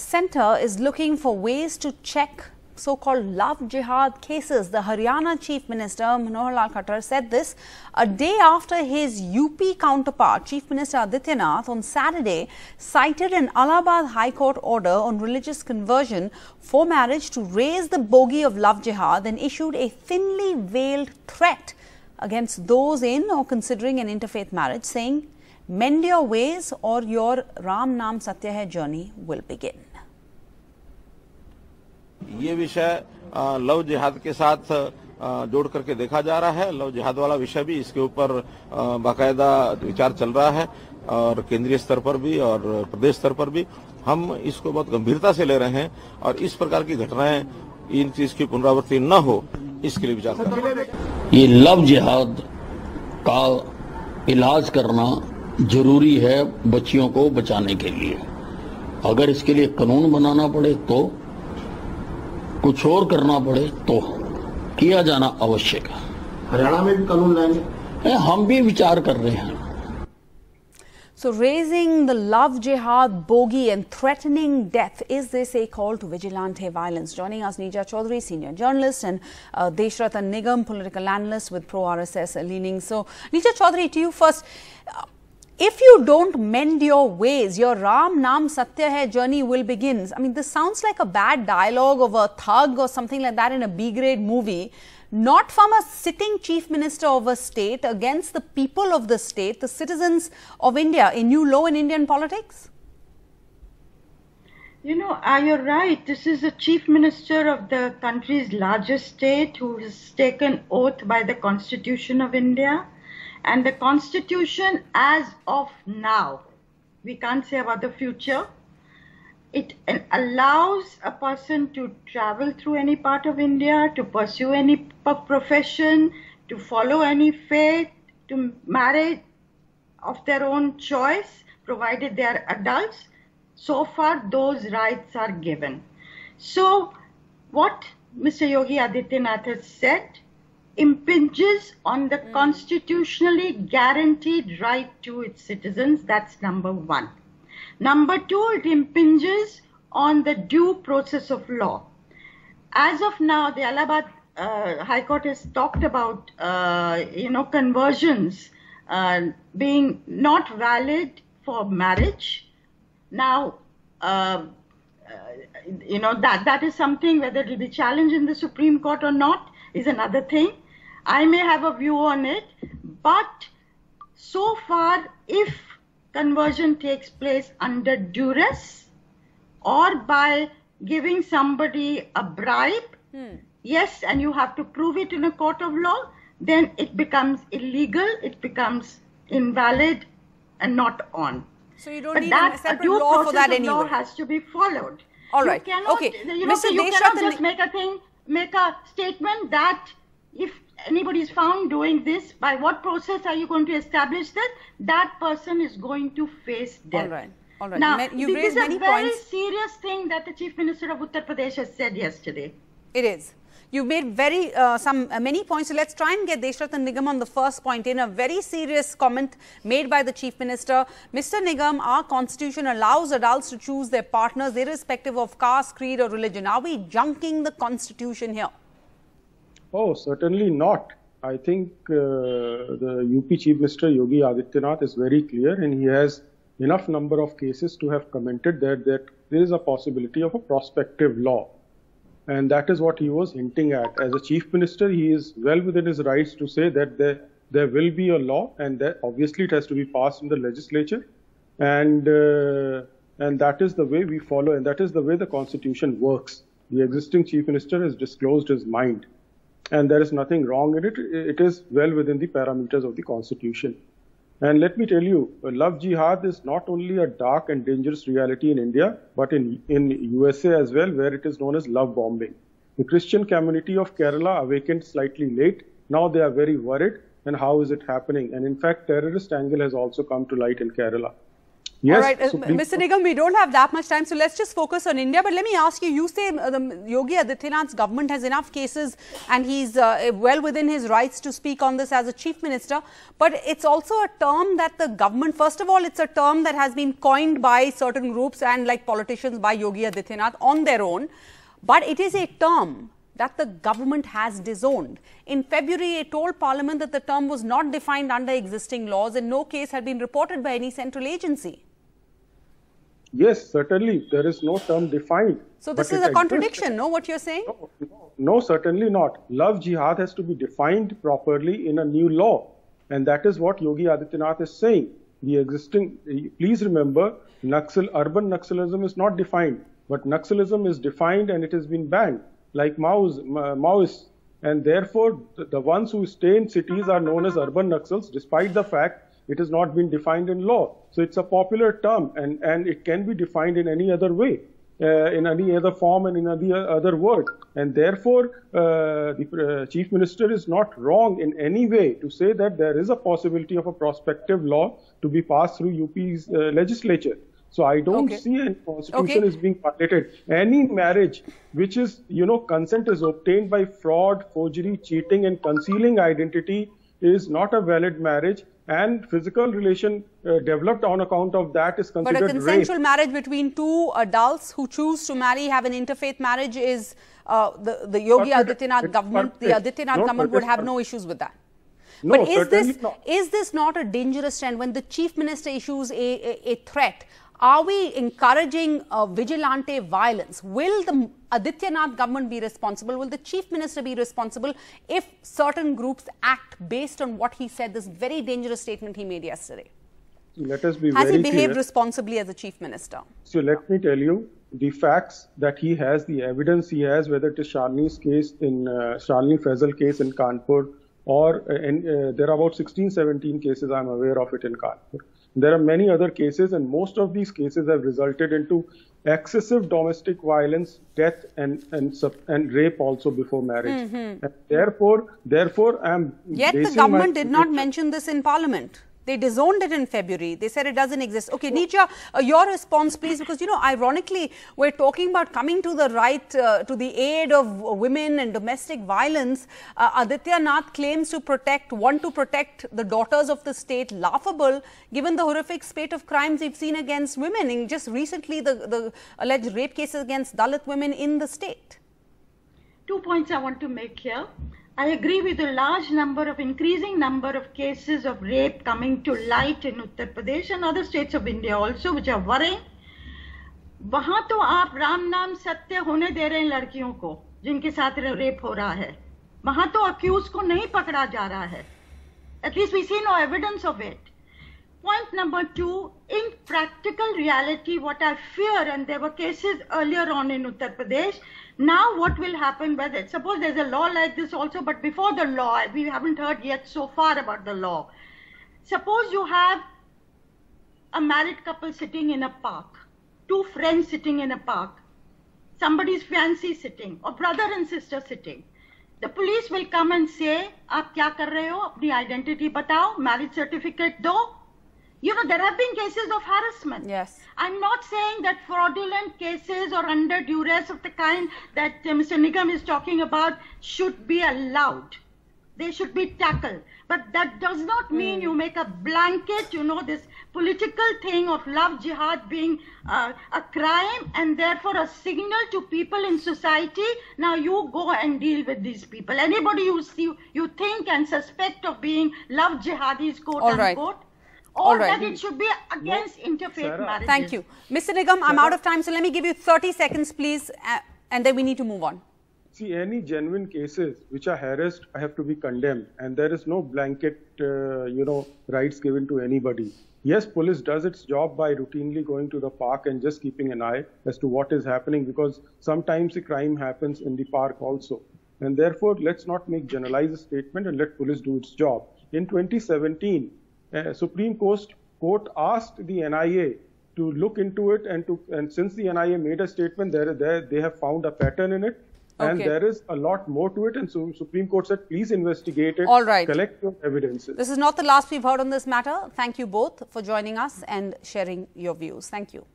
Centre is looking for ways to check so-called love jihad cases. The Haryana Chief Minister Manohar Lal Khattar said this a day after his UP counterpart, Chief Minister Adityanath, on Saturday cited an Allahabad High Court order on religious conversion for marriage to raise the bogey of love jihad and issued a thinly veiled threat against those in or considering an interfaith marriage, saying, "Mend your ways or your Ram Naam Satya Hai journey will begin." ये विषय love जिहाद के साथ जोड़ करके देखा जा रहा है। लव जिहाद वाला विषय भी इसके ऊपर बाकायदा विचार चल रहा है और केंद्रीय स्तर पर भी और प्रदेश स्तर पर भी हम इसको बहुत गंभीरता से ले रहे हैं और इस प्रकार की घटनाएं इन चीज की पुनरावृत्ति न हो इसके लिए विचार कर रहे हैं। ये लव जिहाद का इलाज करना जरूरी है बच्चियों को बचाने के लिए। अगर इसके लिए कानून बनाना पड़े तो, कुछ और करना पड़े तो किया जाना आवश्यक है। हरियाणा में भी कानून लाएंगे, हम भी विचार कर रहे हैं। So raising the love jihad bogey and threatening death, is this a call to vigilante violence? Joining us, Neeja Chaudhary, senior journalist, and Deshratan Nigam, political analyst with pro-RSS leanings. So, Neeja Chaudhary, to you first. If you don't mend your ways, your Ram Naam Satya Hai journey will begin. I mean, this sounds like a bad dialogue of a thug or something like that in a B-grade movie. Not from a sitting chief minister of a state against the people of the state, the citizens of India, a new low in Indian politics? You know, you're right. This is the chief minister of the country's largest state who has taken oath by the Constitution of India. And the Constitution as of now, we can't say about the future, it allows a person to travel through any part of India, to pursue any profession, to follow any faith, to marry of their own choice, provided they are adults. So far, those rights are given. So, what Mr. Yogi Adityanath has said impinges on the constitutionally guaranteed right to its citizens. That's number one. Number two, it impinges on the due process of law. As of now, the Allahabad High Court has talked about, conversions being not valid for marriage. Now, that is something, whether it will be challenged in the Supreme Court or not is another thing. I may have a view on it, but so far, if conversion takes place under duress or by giving somebody a bribe, yes, and you have to prove it in a court of law, then it becomes illegal, it becomes invalid and not on. So you don't need a separate law for that anyway. Law has to be followed. All right. You cannot, okay. You cannot just make a statement that if anybody is found doing this, by what process are you going to establish that that person is going to face death? All right. All right. Now, you've raised many points. This is a very points. serious thing that the Chief Minister of Uttar Pradesh has said yesterday. It is. You've made many points. So let's try and get Deshratan Nigam on the first point. In a very serious comment made by the Chief Minister, Mr. Nigam, our constitution allows adults to choose their partners irrespective of caste, creed or religion. Are we junking the constitution here? Oh, certainly not. I think the UP Chief Minister Yogi Adityanath is very clear, and he has enough number of cases to have commented that there is a possibility of a prospective law. And that is what he was hinting at. As a Chief Minister, he is well within his rights to say that there will be a law, and that obviously it has to be passed in the legislature. And that is the way we follow, and that is the way the Constitution works. The existing Chief Minister has disclosed his mind, and there is nothing wrong in it. It is well within the parameters of the Constitution. And let me tell you, love jihad is not only a dark and dangerous reality in India, but in USA as well, where it is known as love bombing. The Christian community of Kerala awakened slightly late. Now they are very worried. And how is it happening? And in fact, terrorist angle has also come to light in Kerala. Yes, all right, Mr. Nigam, we don't have that much time, so let's just focus on India. But let me ask you, you say Yogi Adityanath's government has enough cases and he's well within his rights to speak on this as a chief minister. But it's also a term that the government, first of all, it's a term that has been coined by certain groups and like politicians by Yogi Adityanath on their own. But it is a term that the government has disowned. In February, it told Parliament that the term was not defined under existing laws and no case had been reported by any central agency. Yes, certainly there is no term defined. So this is a contradiction, no, what you're saying? No, certainly not. Love jihad has to be defined properly in a new law. And that is what Yogi Adityanath is saying. The existing, please remember, urban Naxalism is not defined, but Naxalism is defined and it has been banned, like Maoists. And therefore, the ones who stay in cities are known as urban Naxals, despite the fact it has not been defined in law. So it's a popular term and it can be defined in any other way, in any other form and in any other word. And therefore, the Chief Minister is not wrong in any way to say that there is a possibility of a prospective law to be passed through UP's legislature. So I don't see any constitution is being violated. Any marriage which is, consent is obtained by fraud, forgery, cheating and concealing identity is not a valid marriage. And physical relation developed on account of that is considered rape. But a consensual marriage between two adults who choose to marry, have an interfaith marriage is the Yogi Adityanath government, the Adityanath government would have no issues with that. No, but is this not a dangerous trend when the Chief Minister issues a threat? Are we encouraging vigilante violence? Will the Adityanath government be responsible? Will the Chief Minister be responsible if certain groups act based on what he said, this very dangerous statement he made yesterday? Let us be Has very he behaved clear. Responsibly as a Chief Minister? So let me tell you the facts that he has, the evidence he has, whether it is Shalini's case in Shalini Faisal case in Kanpur, or there are about 16, 17 cases I'm aware of it in Kanpur. There are many other cases, and most of these cases have resulted into excessive domestic violence, death, and rape also before marriage. And therefore, I'm yet the government did not mention this in Parliament. They disowned it in February. They said it doesn't exist. Okay, Neeja, your response, please, because, ironically, we're talking about coming to the right, to the aid of women and domestic violence. Adityanath claims to want to protect the daughters of the state. Laughable, given the horrific spate of crimes we've seen against women, and just recently the alleged rape cases against Dalit women in the state. 2 points I want to make here. I agree with the increasing number of cases of rape coming to light in Uttar Pradesh and other states of India also, which are worrying. वहाँ तो आप राम नाम सत्य होने दे रहे हैं लड़कियों को जिनके साथ रेप हो रहा है. वहाँ तो अक्यूज को नहीं पकड़ा जा रहा है. At least we see no evidence of it. Point number 2, in practical reality, what I fear, and there were cases earlier on in Uttar Pradesh, now what will happen, suppose there's a law like this also, but before the law, we haven't heard yet so far about the law. Suppose you have a married couple sitting in a park, two friends sitting in a park, somebody's fiancé sitting, or brother and sister sitting. The police will come and say, "Aap kya kar rahe ho? Apni identity batao, marriage certificate do." There have been cases of harassment. Yes. I'm not saying that fraudulent cases or under duress of the kind that Mr. Nigam is talking about should be allowed. They should be tackled. But that does not mean you make a blanket, this political thing of love jihad being a crime and therefore a signal to people in society. Now you go and deal with these people. Anybody you think and suspect of being love jihadis, quote unquote. Or that it should be against interfaith marriages. Thank you. Mr. Nigam, I'm out of time, so let me give you 30 seconds, please, and then we need to move on. See, any genuine cases which are harassed have to be condemned, and there is no blanket, rights given to anybody. Yes, police does its job by routinely going to the park and just keeping an eye as to what is happening, because sometimes a crime happens in the park also. And therefore, let's not make generalized statement and let police do its job. In 2017, Supreme Court asked the NIA to look into it, and since the NIA made a statement, they have found a pattern in it. And there is a lot more to it, and so Supreme Court said, please investigate it. All right. Collect your evidences. This is not the last we've heard on this matter. Thank you both for joining us and sharing your views. Thank you.